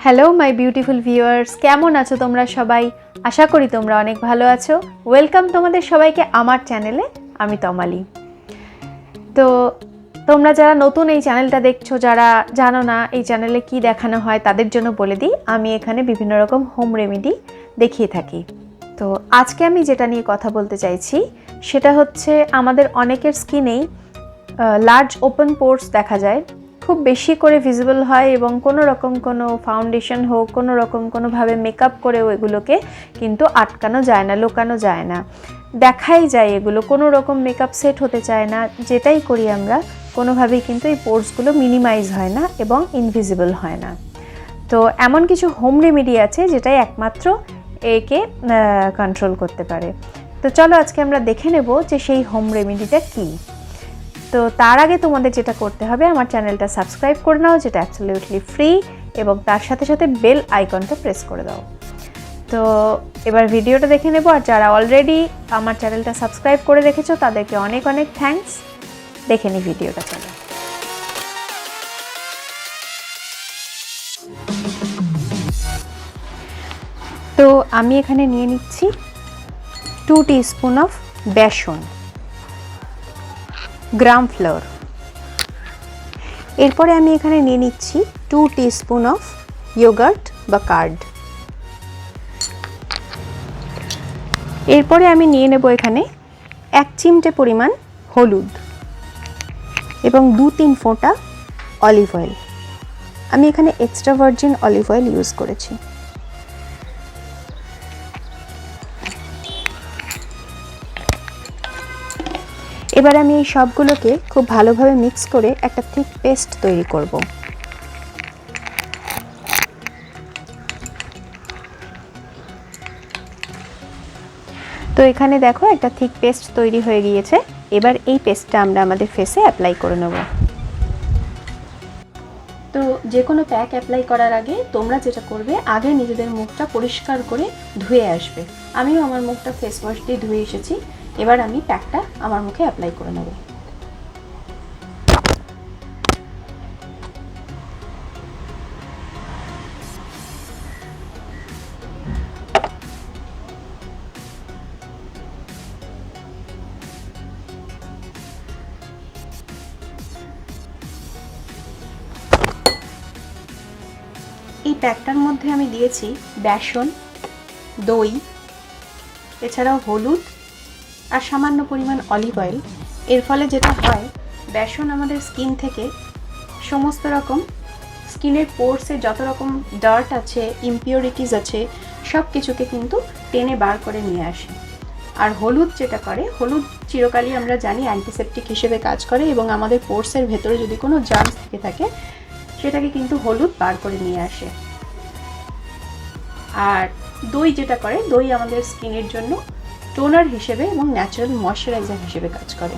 Hello my beautiful viewers, কেমন আছো তোমরা সবাই? আশা করি তোমরা অনেক ভালো আছো। ওয়েলকাম তোমাদের সবাইকে আমার চ্যানেলে। আমি তমালি। তো তোমরা যারা নতুন এই চ্যানেলটা দেখছো, যারা জানো না এই চ্যানেলে কি দেখানো হয়, তাদের জন্য বলে দিই, আমি এখানে বিভিন্ন রকম হোম রেমেডি দেখিয়ে থাকি। তো আজকে আমি যেটা নিয়ে কথা বলতে চাইছি সেটা হচ্ছে আমাদের অনেকের স্কিনেই লার্জ ওপেন পোর্স দেখা যায়, খুব বেশি করে ভিজিবল হয় এবং কোনো রকম কোনো ফাউন্ডেশন হোক, কোনো রকম কোনোভাবে মেকআপ করেও এগুলোকে কিন্তু আটকানো যায় না, লুকানো যায় না, দেখাই যায়। এগুলো কোনো রকম মেকআপ সেট হতে চায় না, যেটাই করি আমরা কোনোভাবেই কিন্তু এই পোর্সগুলো মিনিমাইজ হয় না এবং ইনভিজিবল হয় না। তো এমন কিছু হোম রেমেডি আছে যেটাই একমাত্র একে কন্ট্রোল করতে পারে। তো চলো আজকে আমরা দেখে নেব যে সেই হোম রেমেডিটা কী। তো তার আগে তোমাদের যেটা করতে হবে, আমার চ্যানেলটা সাবস্ক্রাইব করে নাও, যেটা অ্যাবসলিউটলি ফ্রি, এবং তার সাথে সাথে বেল আইকনটা প্রেস করে দাও। তো এবার ভিডিওটা দেখে নেব। আর যারা অলরেডি আমার চ্যানেলটা সাবস্ক্রাইব করে রেখেছো তাদেরকে অনেক অনেক থ্যাঙ্কস। দেখে নি ভিডিওটা, চলো। তো আমি এখানে নিয়ে নিচ্ছি 2 টিস্পুন অফ বেসন গ্রামফ্লোর। এরপরে আমি এখানে নিয়ে নিচ্ছি 2 টিস্পুন অফ ইয়োগার্ট বা কার্ড। এরপরে আমি নিয়ে নেব এখানে 1 চিমটে পরিমাণ হলুদ এবং 2-3 ফোঁটা অলিভ অয়েল। আমি এখানে extra virgin olive oil use করেছি। এবার আমি এই সবগুলোকে খুব ভালোভাবে মিক্স করে একটা থিক পেস্ট তৈরি করব। তো এখানে দেখো একটা থিক পেস্ট তৈরি হয়ে গিয়েছে। এবার এই পেস্টটা আমরা আমাদের ফেসে অ্যাপ্লাই করে নেব। তো যে কোনো প্যাক অ্যাপ্লাই করার আগে তোমরা যেটা করবে, আগে নিজেদের মুখটা পরিষ্কার করে ধুয়ে আসবে। আমিও আমার মুখটা ফেস ওয়াশ দিয়ে ধুয়ে এসেছি। এবার আমি প্যাকটা আমার মুখে অ্যাপ্লাই করে নেব। এই প্যাকটার মধ্যে আমি দিয়েছি বেসন, দই, এছাড়াও হলুদ আর সামান্য পরিমাণ অলিভ অয়েল। এর ফলে যেটা হয়, বেসন আমাদের স্কিন থেকে সমস্ত রকম স্কিনের পোর্সে যত রকম ডার্ট আছে, ইমপিউরিটিস আছে, সব কিছুকে কিন্তু টেনে বার করে নিয়ে আসে। আর হলুদ যেটা করে, হলুদ চিরকালই আমরা জানি অ্যান্টিসেপটিক হিসেবে কাজ করে এবং আমাদের পোর্সের ভেতরে যদি কোনো জার্মস থেকে থাকে সেটাকে কিন্তু হলুদ বার করে নিয়ে আসে। আর দই যেটা করে, দই আমাদের স্কিনের জন্য টোনার হিসেবে এবং ন্যাচারাল ময়শ্চারাইজার হিসেবে কাজ করে।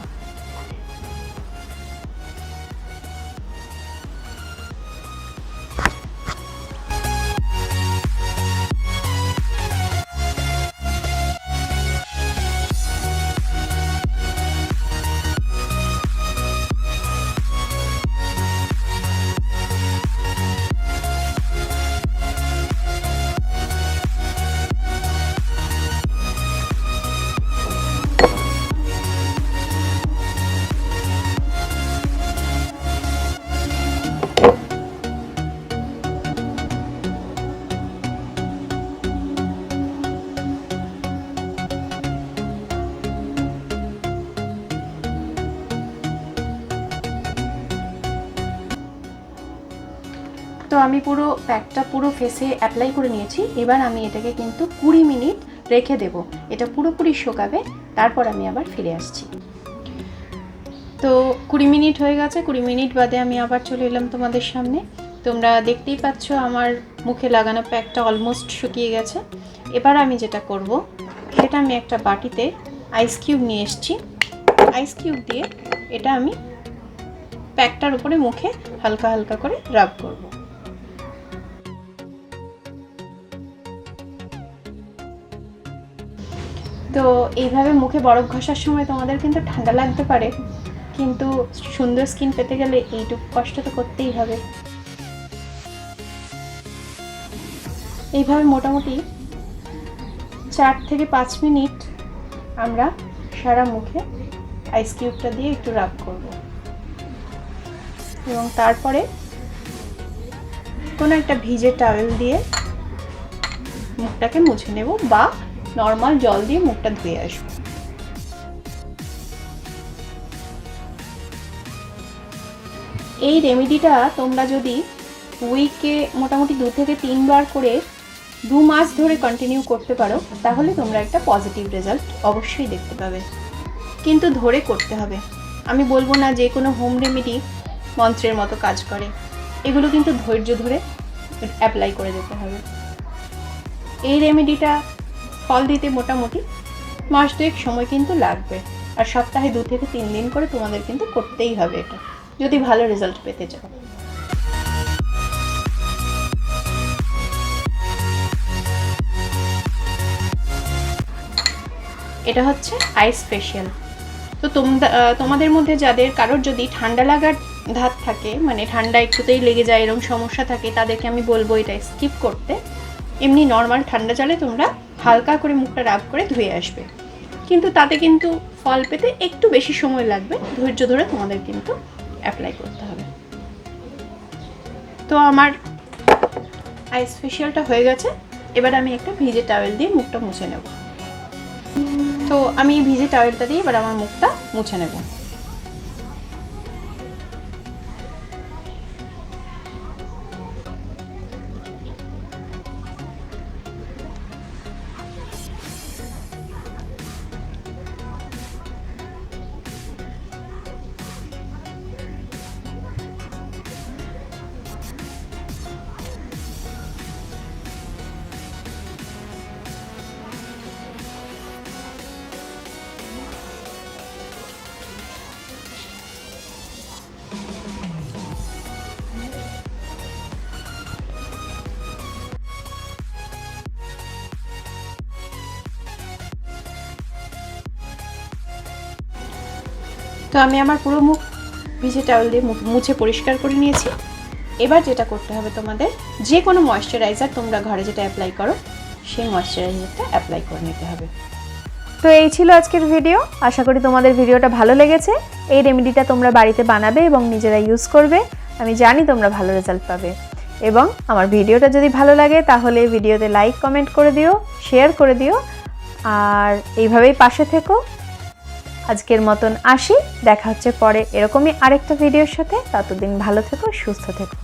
তো আমি পুরো প্যাকটা পুরো ফেসে অ্যাপ্লাই করে নিয়েছি। এবার আমি এটাকে কিন্তু 20 মিনিট রেখে দেব। এটা পুরোপুরি শুকাবে, তারপর আমি আবার ফিরে আসছি। তো 20 মিনিট হয়ে গেছে। 20 মিনিট বাদে আমি আবার চলে এলাম তোমাদের সামনে। তোমরা দেখতেই পাচ্ছ আমার মুখে লাগানো প্যাকটা অলমোস্ট শুকিয়ে গেছে। এবার আমি যেটা করব, সেটা আমি একটা বাটিতে আইস কিউব নিয়ে এসেছি। আইস কিউব দিয়ে এটা আমি প্যাকটার উপরে মুখে হালকা হালকা করে রাব করব। তো এইভাবে মুখে বরফ ঘষার সময় তোমাদের কিন্তু ঠান্ডা লাগতে পারে, কিন্তু সুন্দর স্কিন পেতে গেলে এইটুকু কষ্ট তো করতেই হবে। এইভাবে মোটামুটি 4 থেকে 5 মিনিট আমরা সারা মুখে আইস কিউবটা দিয়ে একটু রাব করব এবং তারপরে কোনো একটা ভিজে টাওয়েল দিয়ে মুখটাকে মুছে নেব বা নর্মাল জল দিয়ে মুখটা ধুয়ে আসবো। এই রেমেডিটা তোমরা যদি উইকে মোটামুটি 2 থেকে 3 বার করে 2 মাস ধরে কন্টিনিউ করতে পারো তাহলে তোমরা একটা পজিটিভ রেজাল্ট অবশ্যই দেখতে পাবে, কিন্তু ধরে করতে হবে। আমি বলবো না যে কোনো হোম রেমেডি মন্ত্রের মতো কাজ করে, এগুলো কিন্তু ধৈর্য ধরে অ্যাপ্লাই করে যেতে হবে। এই রেমেডিটা ফল দিতে মোটামুটি মাস 2 সময় কিন্তু লাগবে, আর সপ্তাহে 2 থেকে 3 দিন করে তোমাদের কিন্তু করতেই হবে এটা যদি ভালো রেজাল্ট পেতে চাও। এটা হচ্ছে আইস ফেশিয়াল। তো তোমাদের মধ্যে যাদের কারোর যদি ঠান্ডা লাগার ধাত থাকে, মানে ঠান্ডা একটুতেই লেগে যায় এরকম সমস্যা থাকে, তাদেরকে আমি বলবো এটা স্কিপ করতে। এমনি নর্মাল ঠান্ডা জলে তোমরা হালকা করে মুখটা রাব করে ধুয়ে আসবে, কিন্তু তাতে কিন্তু ফল পেতে একটু বেশি সময় লাগবে, ধৈর্য ধরে তোমাদের কিন্তু অ্যাপ্লাই করতে হবে। তো আমার আইস ফেশিয়ালটা হয়ে গেছে, এবার আমি একটা ভিজে টাওয়েল দিয়ে মুখটা মুছে নেব। তো আমি ভিজে টাওয়েলটা দিয়ে এবার আমার মুখটা মুছে নেব। তো আমি আমার পুরো মুখ ভিজে টাওয়েল দিয়ে মুছে পরিষ্কার করে নিয়েছি। এবার যেটা করতে হবে তোমাদের, যে কোনো ময়েশ্চারাইজার তোমরা ঘরে যেটা অ্যাপ্লাই করো সেই ময়েশ্চারাইজারটা অ্যাপ্লাই করে নিতে হবে। তো এই ছিল আজকের ভিডিও। আশা করি তোমাদের ভিডিওটা ভালো লেগেছে। এই রেমেডিটা তোমরা বাড়িতে বানাবে এবং নিজেরা ইউজ করবে, আমি জানি তোমরা ভালো রেজাল্ট পাবে। এবং আমার ভিডিওটা যদি ভালো লাগে তাহলে ভিডিওতে লাইক কমেন্ট করে দিও, শেয়ার করে দিও, আর এইভাবেই পাশে থেকো। আজকের মতন আসি, দেখা হচ্ছে পরে এরকমই আরেকটা ভিডিওর সাথে। ততদিন ভালো থেকো, সুস্থ থেকো।